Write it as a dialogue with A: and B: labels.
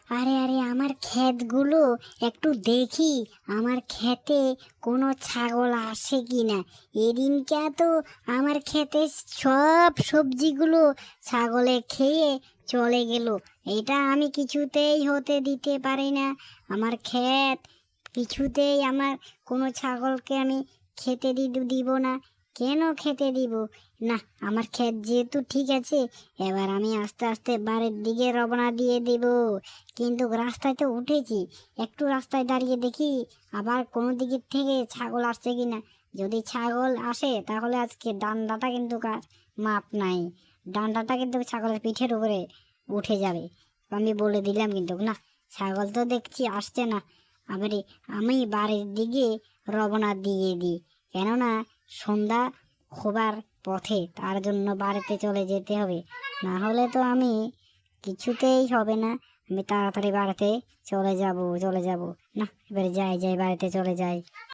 A: আরে আরে, আমার ক্ষেতগুলো একটু দেখি, আমার ক্ষেতে কোনো ছাগল আসে কি না। এদিনকে তো আমার ক্ষেতে সব সবজিগুলো ছাগলে খেয়ে চলে গেল। এটা আমি কিছুতেই হতে দিতে পারি না। আমার ক্ষেত কিছুতেই আমার কোনো ছাগলকে আমি খেতে দিব না। কেন খেতে দিব না? আমার ক্ষেত যেহেতু ঠিক আছে, এবার আমি আস্তে আস্তে বাড়ির দিকে রওনা দিয়ে দেব। কিন্তু রাস্তায় তো উঠেছি, একটু রাস্তায় দাঁড়িয়ে দেখি আবার কোনো দিকের থেকে ছাগল আসছে কিনা। যদি ছাগল আসে তাহলে আজকে ডান্ডাটা কিন্তু মাপ নাই। ডান্ডাটা কিন্তু ছাগলের পিঠের উপরে উঠে যাবে। আমি বলে দিলাম কিন্তু না, ছাগল তো দেখছি আসছে না। আবারই আমি বাড়ির দিকে রওনা দিয়ে দিই, কেননা সন্ধ্যা হবার পথে, তার জন্য বাড়িতে চলে যেতে হবে। না হলে তো আমি কিছুতেই হবে না। আমি তাড়াতাড়ি বাড়িতে চলে যাব। না, এবারে যাই বাড়িতে চলে যাই।